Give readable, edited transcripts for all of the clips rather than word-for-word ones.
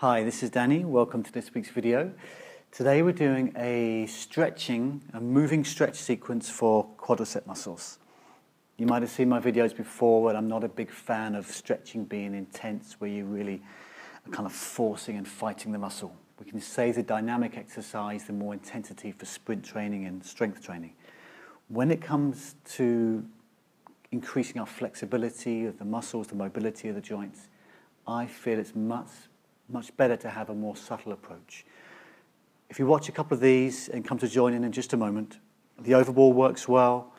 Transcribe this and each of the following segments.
Hi, this is Danny. Welcome to this week's video. Today we're doing a moving stretch sequence for quadricep muscles. You might have seen my videos before, but I'm not a big fan of stretching being intense, where you really are kind of forcing and fighting the muscle. We can save the dynamic exercise, the more intensity for sprint training and strength training. When it comes to increasing our flexibility of the muscles, the mobility of the joints, I feel it's much better to have a more subtle approach. If you watch a couple of these and come to join in just a moment, the over ball works well,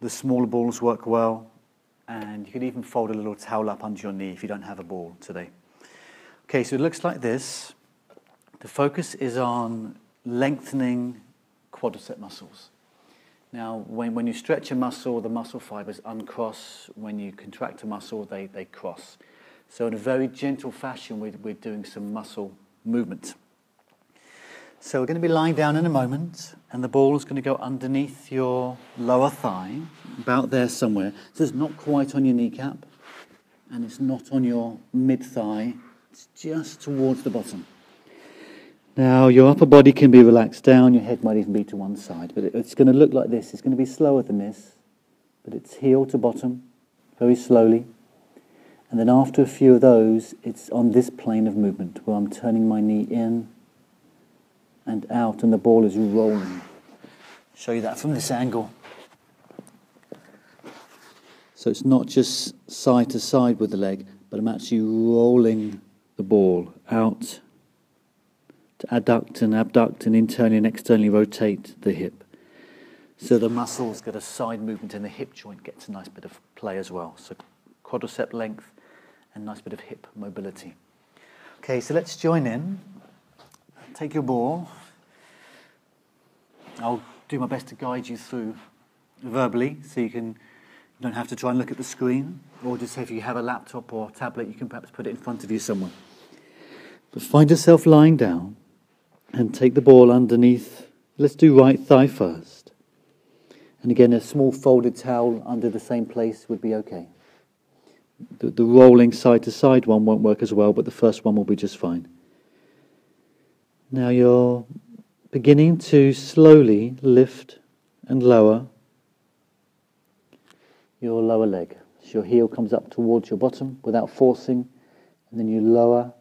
the smaller balls work well, and you can even fold a little towel up under your knee if you don't have a ball today. Okay, so it looks like this. The focus is on lengthening quadricep muscles. Now, when you stretch a muscle, the muscle fibers uncross. When you contract a muscle, they cross. So in a very gentle fashion, we're doing some muscle movement. So we're going to be lying down in a moment, and the ball is going to go underneath your lower thigh, about there somewhere. So it's not quite on your kneecap, and it's not on your mid-thigh. It's just towards the bottom. Now, your upper body can be relaxed down, your head might even be to one side, but it's going to look like this. It's going to be slower than this, but it's heel to bottom, very slowly. And then after a few of those, it's on this plane of movement where I'm turning my knee in and out, and the ball is rolling. I'll show you that from this angle. So it's not just side to side with the leg, but I'm actually rolling the ball out to adduct and abduct and internally and externally rotate the hip. So the muscles get a side movement, and the hip joint gets a nice bit of play as well. So quadricep length and a nice bit of hip mobility. Okay, so let's join in. Take your ball. I'll do my best to guide you through verbally, so you don't have to try and look at the screen, or just if you have a laptop or tablet, you can perhaps put it in front of you somewhere. But find yourself lying down and take the ball underneath. Let's do right thigh first. And again, a small folded towel under the same place would be okay. The rolling side to side one won't work as well, but the first one will be just fine. Now you're beginning to slowly lift and lower your lower leg. So your heel comes up towards your bottom without forcing, and then you lower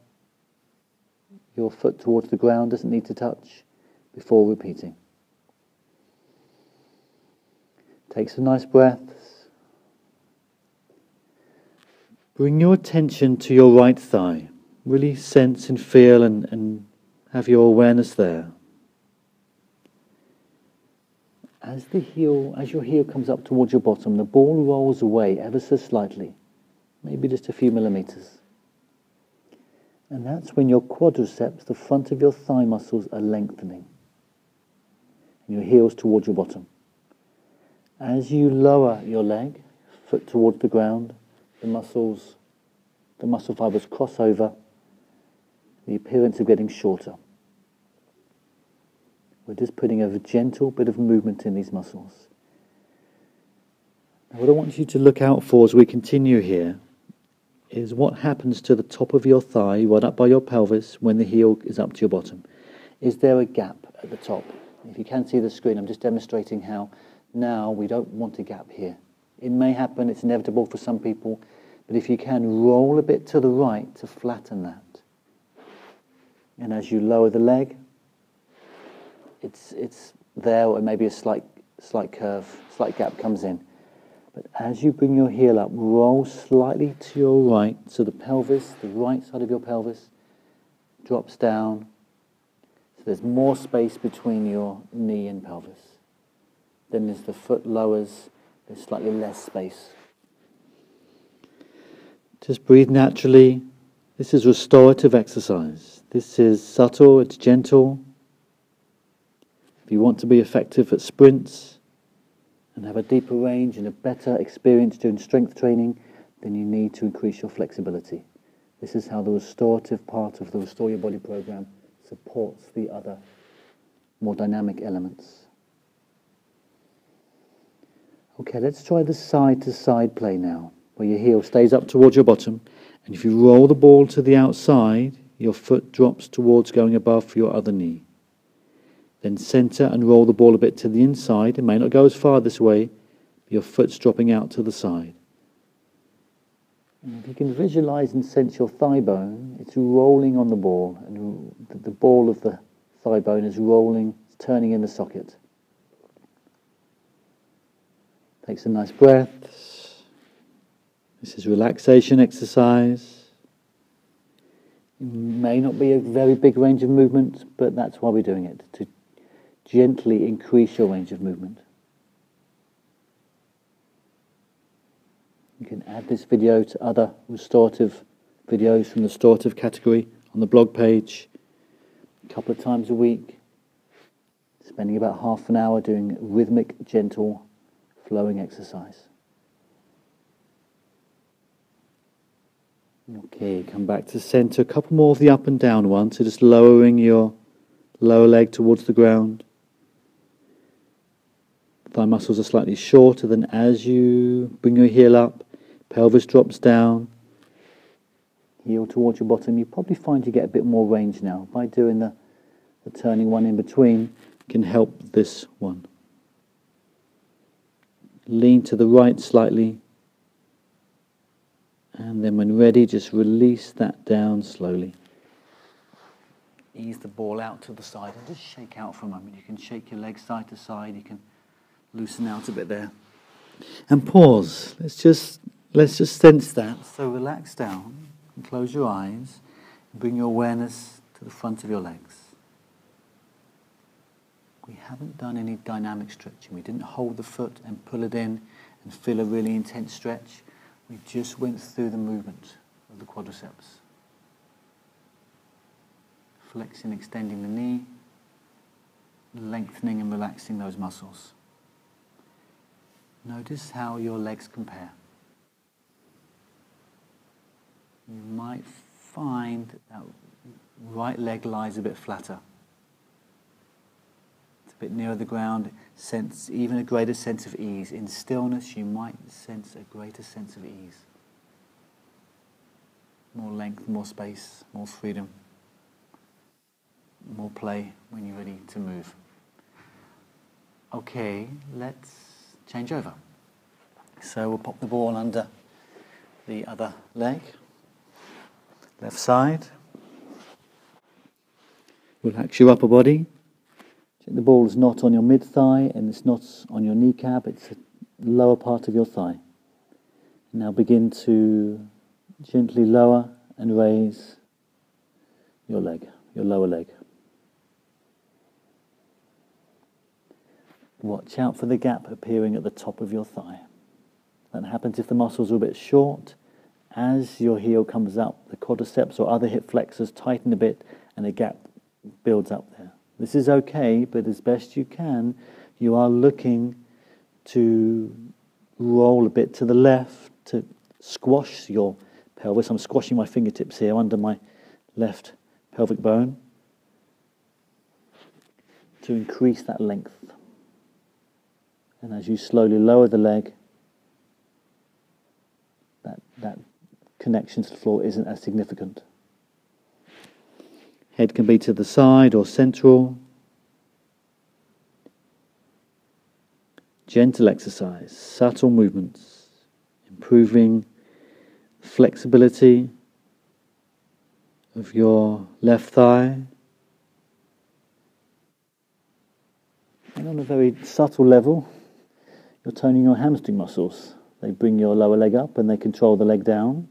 your foot towards the ground, doesn't need to touch, before repeating. Take some nice breaths. Bring your attention to your right thigh. Really sense and feel and have your awareness there. As your heel comes up towards your bottom, the ball rolls away ever so slightly, maybe just a few millimeters. And that's when your quadriceps, the front of your thigh muscles, are lengthening. And your heel's towards your bottom. As you lower your leg, foot towards the ground, the muscle fibers cross over, the appearance of getting shorter. We're just putting a gentle bit of movement in these muscles. Now, what I want you to look out for as we continue here is what happens to the top of your thigh, right up by your pelvis, when the heel is up to your bottom. Is there a gap at the top? If you can see the screen, I'm just demonstrating how now we don't want a gap here. It may happen, it's inevitable for some people, but if you can, roll a bit to the right to flatten that. And as you lower the leg, it's there, or maybe a slight curve, slight gap comes in. But as you bring your heel up, roll slightly to your right, so the pelvis, the right side of your pelvis, drops down. So there's more space between your knee and pelvis. Then as the foot lowers, there's slightly less space. Just breathe naturally. This is restorative exercise. This is subtle, it's gentle. If you want to be effective at sprints and have a deeper range and a better experience doing strength training, then you need to increase your flexibility. This is how the restorative part of the Restore Your Body program supports the other more dynamic elements. Okay, let's try the side-to-side play now, where your heel stays up towards your bottom, and if you roll the ball to the outside, your foot drops towards going above your other knee. Then center and roll the ball a bit to the inside. It may not go as far this way, but your foot's dropping out to the side. And if you can visualize and sense your thigh bone, it's rolling on the ball, and the ball of the thigh bone is rolling, it's turning in the socket. Take some nice breaths. This is relaxation exercise. It may not be a very big range of movement, but that's why we're doing it, to gently increase your range of movement. You can add this video to other restorative videos from the restorative category on the blog page a couple of times a week, spending about half an hour doing rhythmic, gentle, flowing exercise. Okay, come back to center. A couple more of the up and down ones, so just lowering your lower leg towards the ground. Thigh muscles are slightly shorter, then as you bring your heel up, pelvis drops down, heel towards your bottom. You probably find you get a bit more range now. By doing the turning one in between, can help this one. Lean to the right slightly, and then when ready, just release that down slowly. Ease the ball out to the side and just shake out for a moment. You can shake your legs side to side, you can loosen out a bit there. And pause. Let's just sense that. So relax down and close your eyes and bring your awareness to the front of your legs. We haven't done any dynamic stretching. We didn't hold the foot and pull it in and feel a really intense stretch. We just went through the movement of the quadriceps. Flexing, extending the knee, lengthening and relaxing those muscles. Notice how your legs compare. You might find that right leg lies a bit flatter. It's a bit nearer the ground, sense even a greater sense of ease. In stillness, you might sense a greater sense of ease. More length, more space, more freedom, more play when you're ready to move. Okay, let's change over. So we'll pop the ball under the other leg, left side. Relax your upper body. The ball is not on your mid-thigh and it's not on your kneecap, it's the lower part of your thigh. Now begin to gently lower and raise your leg, your lower leg. Watch out for the gap appearing at the top of your thigh. That happens if the muscles are a bit short. As your heel comes up, the quadriceps or other hip flexors tighten a bit and a gap builds up there. This is okay, but as best you can, you are looking to roll a bit to the left, to squash your pelvis. I'm squashing my fingertips here under my left pelvic bone to increase that length. And as you slowly lower the leg, that connection to the floor isn't as significant. Head can be to the side or central. Gentle exercise, subtle movements, improving flexibility of your left thigh. And on a very subtle level, you're toning your hamstring muscles. They bring your lower leg up and they control the leg down.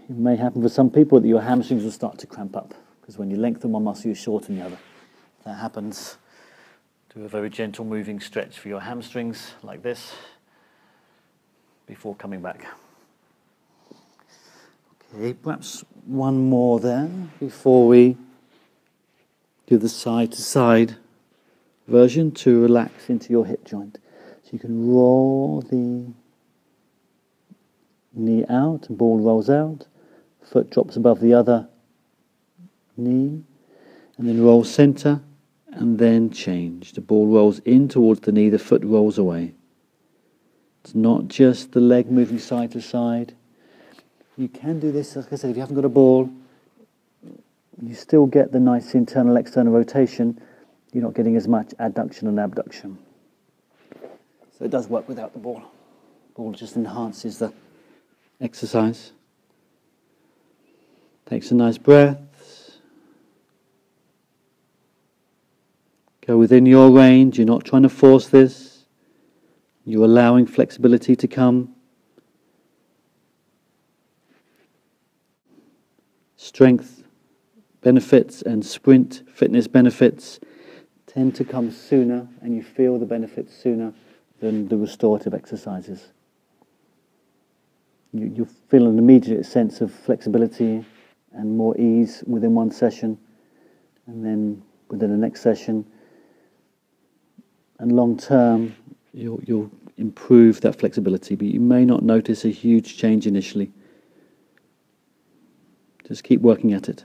It may happen for some people that your hamstrings will start to cramp up, because when you lengthen one muscle, you shorten the other. If that happens, do a very gentle moving stretch for your hamstrings, like this, before coming back. Okay, perhaps one more then, before we do the side-to-side version to relax into your hip joint. So you can roll the knee out, ball rolls out, foot drops above the other knee, and then roll center, and then change. The ball rolls in towards the knee, the foot rolls away. It's not just the leg moving side to side, You can do this, like I said, if you haven't got a ball, you still get the nice internal external rotation. You're not getting as much adduction and abduction. So it does work without the ball. Ball just enhances the exercise. Take some nice breaths. Go within your range. You're not trying to force this. You're allowing flexibility to come. Strength benefits and sprint fitness benefits tend to come sooner, and you feel the benefits sooner than the restorative exercises. You feel an immediate sense of flexibility and more ease within one session, and then within the next session. And long term, you'll improve that flexibility, but you may not notice a huge change initially. Just keep working at it.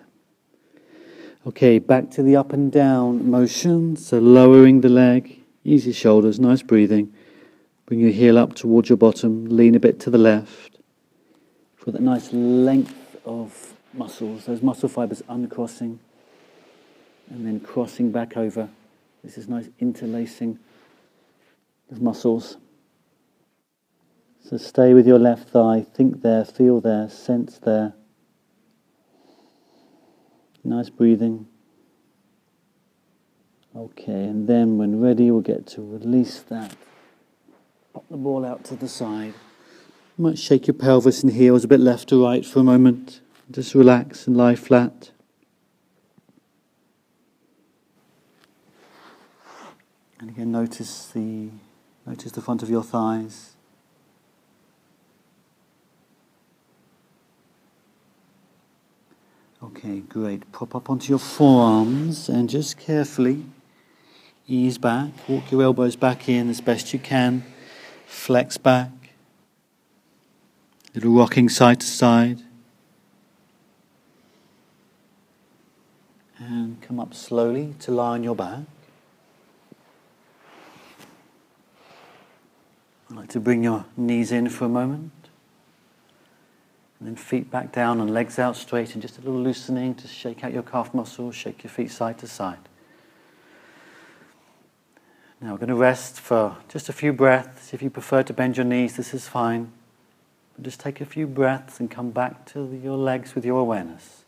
Okay, back to the up and down motion. So lowering the leg, easy shoulders, nice breathing. Bring your heel up towards your bottom, lean a bit to the left. For that nice length of muscles, those muscle fibers uncrossing and then crossing back over. This is nice interlacing of muscles. So stay with your left thigh, think there, feel there, sense there. Nice breathing. Okay, and then when ready, we'll get to release that. Pop the ball out to the side. You might shake your pelvis and heels a bit left to right for a moment. Just relax and lie flat. And again, notice the front of your thighs. Okay, great. Pop up onto your forearms and just carefully ease back. Walk your elbows back in as best you can. Flex back. Little rocking side to side. And come up slowly to lie on your back. I'd like to bring your knees in for a moment. And then feet back down and legs out straight, and just a little loosening to shake out your calf muscles, shake your feet side to side. Now we're going to rest for just a few breaths. If you prefer to bend your knees, this is fine. But just take a few breaths and come back to your legs with your awareness.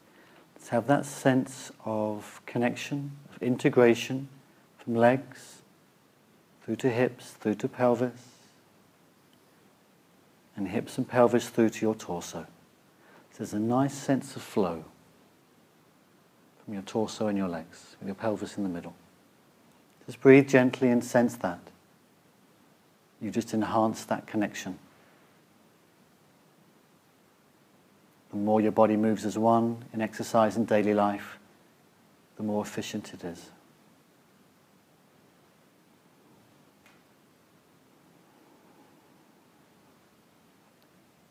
Let's have that sense of connection, of integration from legs through to hips, through to pelvis, and hips and pelvis through to your torso. So there's a nice sense of flow from your torso and your legs, with your pelvis in the middle. Just breathe gently and sense that. You just enhance that connection. The more your body moves as one in exercise and daily life, the more efficient it is.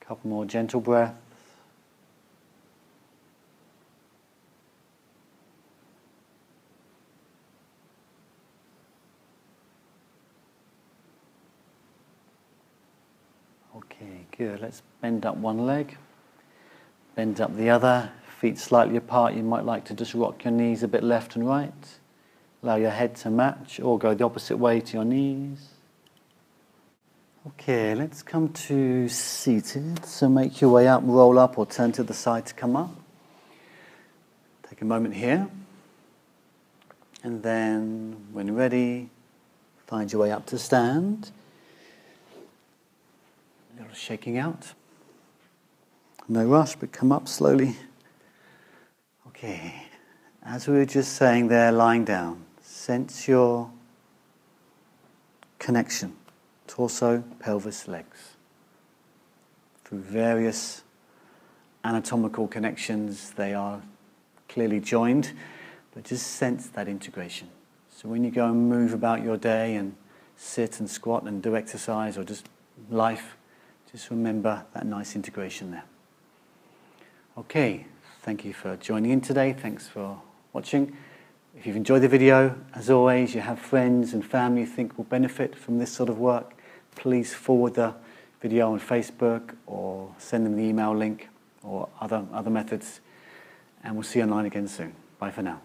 A couple more gentle breaths. Okay, good. Let's bend up one leg, bend up the other, feet slightly apart. You might like to just rock your knees a bit left and right. Allow your head to match, or go the opposite way to your knees. Okay, let's come to seated. So make your way up, roll up, or turn to the side to come up. Take a moment here. And then, when ready, find your way up to stand. A little shaking out. No rush, but come up slowly. Okay, as we were just saying there, lying down, sense your connection. Torso, pelvis, legs. Through various anatomical connections, they are clearly joined, but just sense that integration. So when you go and move about your day and sit and squat and do exercise or just life, just remember that nice integration there. Okay, thank you for joining in today. Thanks for watching. If you've enjoyed the video, as always, you have friends and family you think will benefit from this sort of work, please forward the video on Facebook or send them the email link. or other methods. And we'll see you online again soon. Bye for now.